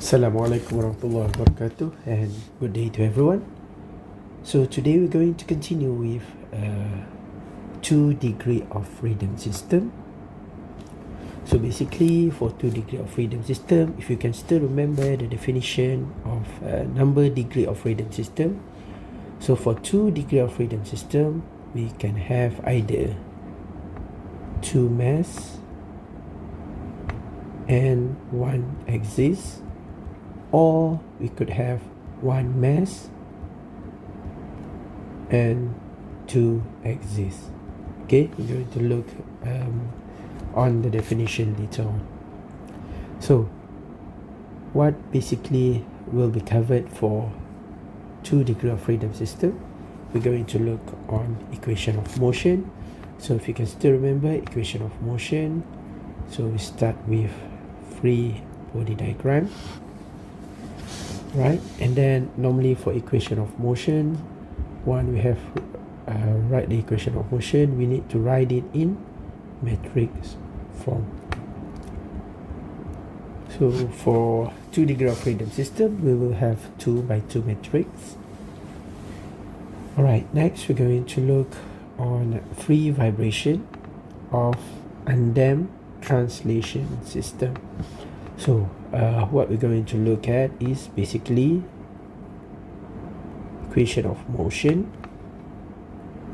Assalamualaikum warahmatullahi wabarakatuh, and good day to everyone. So today we're going to continue with 2 degree of freedom system. So basically for 2 degree of freedom system, if you can still remember the definition of number degree of freedom system, so for 2 degree of freedom system we can have either 2 mass and 1 axis, or we could have 1 mass and 2 axes. Okay, we're going to look on the definition later on. So what basically will be covered for 2 degree of freedom system? We're going to look on equation of motion. So if you can still remember equation of motion, so we start with free body diagram, right? And then normally for equation of motion, we have write the equation of motion, we need to write it in matrix form. So for 2 degree of freedom system, we will have 2 by 2 matrix. Alright, next we're going to look on free vibration of undamped translation system. So what we're going to look at is basically equation of motion,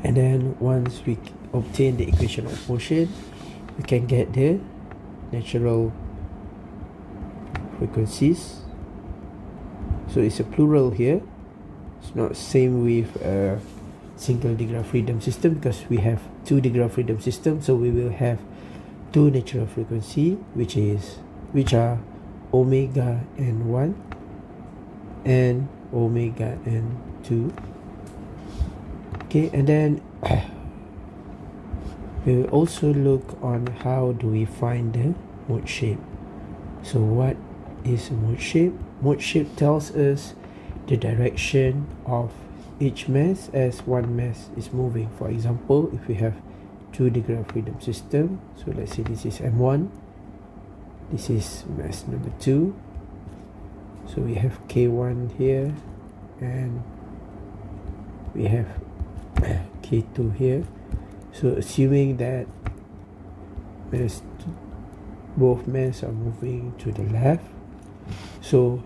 and then once we obtain the equation of motion, we can get the natural frequencies. So it's a plural here, it's not same with a single degree of freedom system, because we have 2 degree of freedom system, so we will have 2 natural frequency which are omega n1 and omega n2. Okay, and then we will also look on how do we find the mode shape. So what is mode shape? Mode shape tells us the direction of each mass as one mass is moving. For example, if we have 2 degree of freedom system, so let's say this is m1, this is mass number 2, so we have k1 here and we have k2 here. So assuming that both mass are moving to the left, so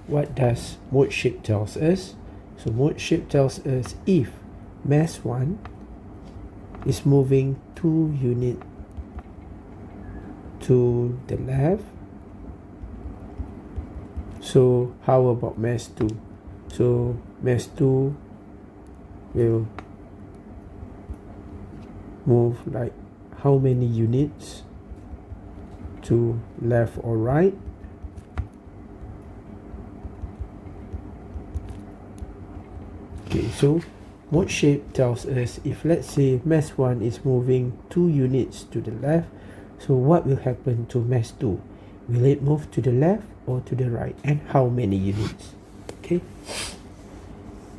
what does mode shape tells us? So mode shape tells us if mass 1 is moving 2 units to the left, so how about mass 2? So mass 2 will move like how many units to left or right? Okay, so mode shape tells us if, let's say, mass 1 is moving 2 units to the left, so what will happen to mass 2? Will it move to the left or to the right, and how many units? Okay,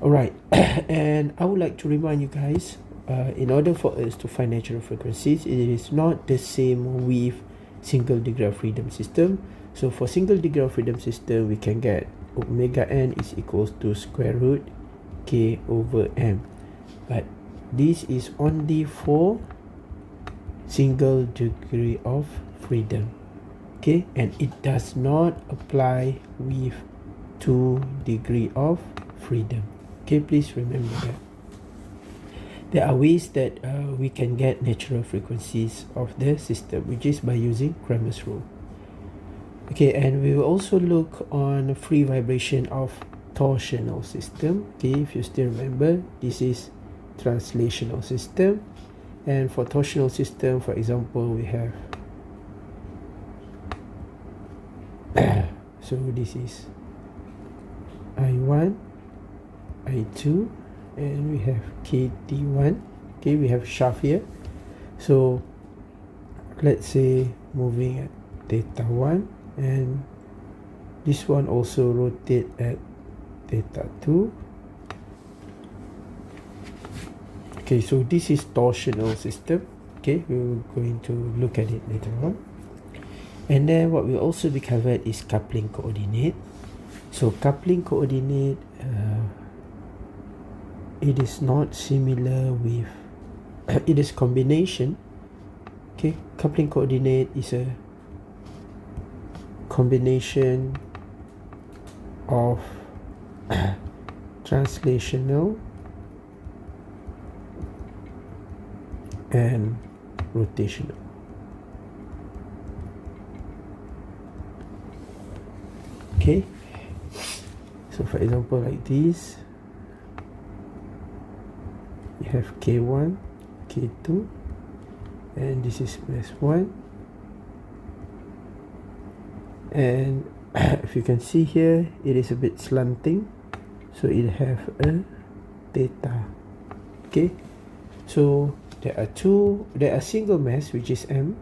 alright. And I would like to remind you guys, in order for us to find natural frequencies, it is not the same with single degree of freedom system. So for single degree of freedom system, we can get omega n is equals to square root k over m, but this is only for single degree of freedom. Okay, and it does not apply with 2 degree of freedom. Okay, please remember that. There are ways that we can get natural frequencies of the system, which is by using Cramer's rule. Okay, and we will also look on free vibration of torsional system. Okay, if you still remember, this is translational system, and for torsional system, for example, we have so this is I1, I2, and we have KT1. Okay, we have shaft here, so let's say moving at theta 1, and this one also rotate at theta 2. Okay, so this is torsional system. Okay, we're going to look at it later on. And then what will also be covered is coupling coordinate. So coupling coordinate, it is not similar with it is combination. Okay, coupling coordinate is a combination of translational and rotational. Okay, so for example, like this, you have K1, K2, and this is mass 1, and if you can see here, it is a bit slanting, so it have a theta. Okay, so there are single mass, which is M,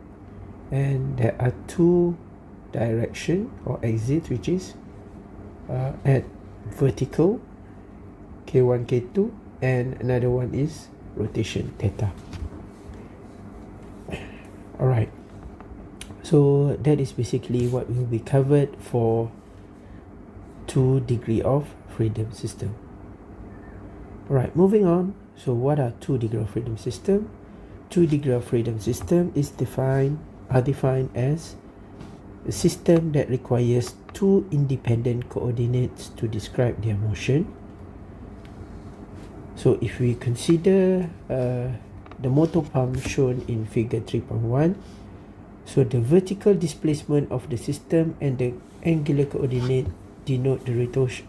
and there are two direction or exit, which is at vertical, K1, K2, and another one is rotation, theta. Alright, so that is basically what will be covered for 2 degree of freedom system. Alright, moving on. So what are 2 degree of freedom system? 2 degree of freedom system is defined as a system that requires 2 independent coordinates to describe their motion. So if we consider the motor pump shown in figure 3.1, so the vertical displacement of the system and the angular coordinate denote the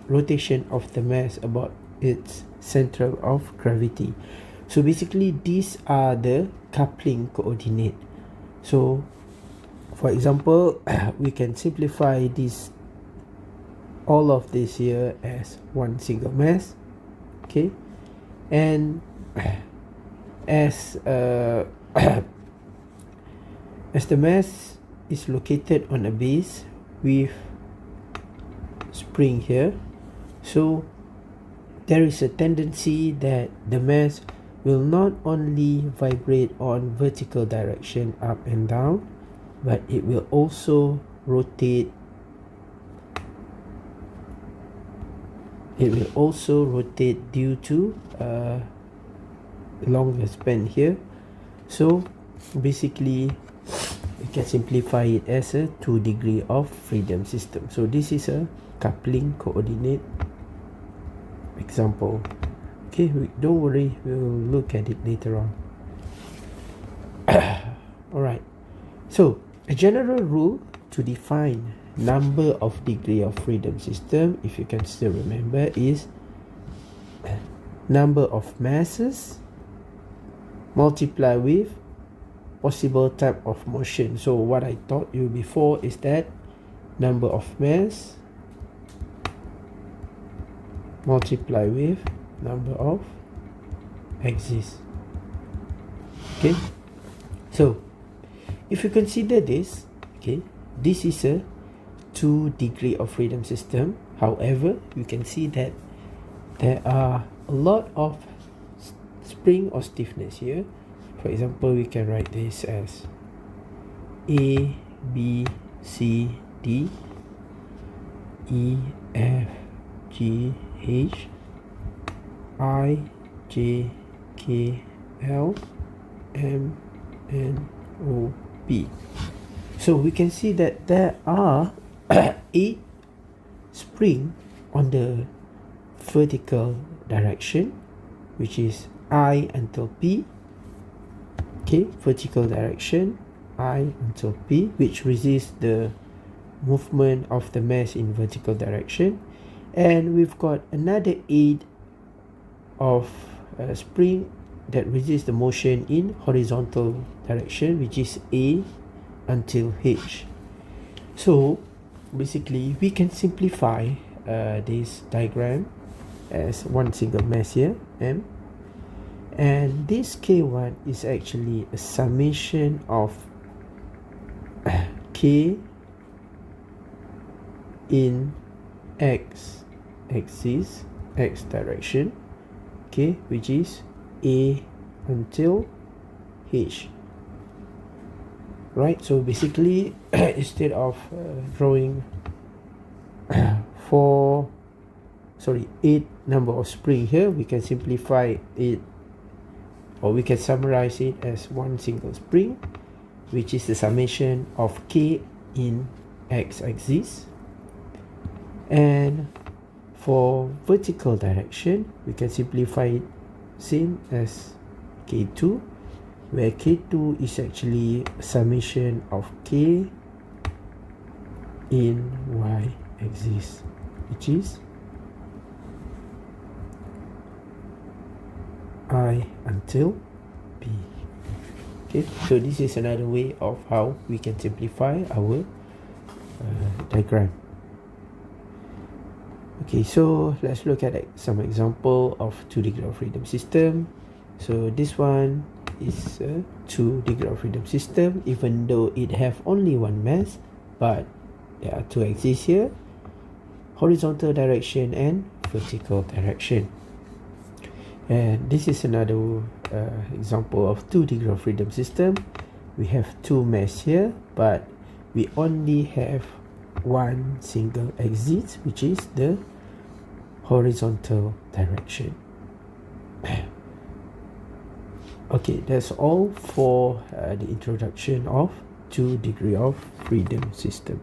rotation of the mass about its center of gravity. So basically these are the coupling coordinate. So for example, we can simplify this, all of this here, as one single mass. Okay, and as as the mass is located on a base with spring here, so there is a tendency that the mass will not only vibrate on vertical direction up and down, but it will also rotate. It will also rotate due to longer span here. So basically we can simplify it as a 2 degree of freedom system. So this is a coupling coordinate example. Okay, don't worry, we'll look at it later on. Alright, so a general rule to define number of degree of freedom system, if you can still remember, is number of masses multiply with possible type of motion. So what I taught you before is that number of mass multiply with number of axis. Okay, so if you consider this, okay, this is a 2 degree of freedom system. However, you can see that there are a lot of spring or stiffness here. For example, we can write this as A, B, C, D, E, F, G, H, I, J, K, L, M, N, O, P. So we can see that there are 8 spring on the vertical direction, which is I until P. Okay, vertical direction I until P, which resists the movement of the mass in vertical direction. And we've got another 8 of spring that resists the motion in horizontal direction, which is A until H. So basically we can simplify this diagram as one single mass here, M, and this K1 is actually a summation of K in X axis, X direction, okay, which is A until H. Right, so basically instead of drawing 8 number of spring here, we can simplify it, or we can summarize it as one single spring, which is the summation of k in x-axis. And for vertical direction, we can simplify it same as k2, where k2 is actually a summation of k in y-axis, which is I until p. Okay, so this is another way of how we can simplify our diagram. Okay, so let's look at some example of 2 degree of freedom system. So this one is a 2 degree of freedom system, even though it have only one mass, but there are 2 axes here, horizontal direction and vertical direction. And this is another example of 2 degree of freedom system. We have 2 mass here, but we only have one single axis, which is the horizontal direction. Okay, that's all for the introduction of 2 degree of freedom system.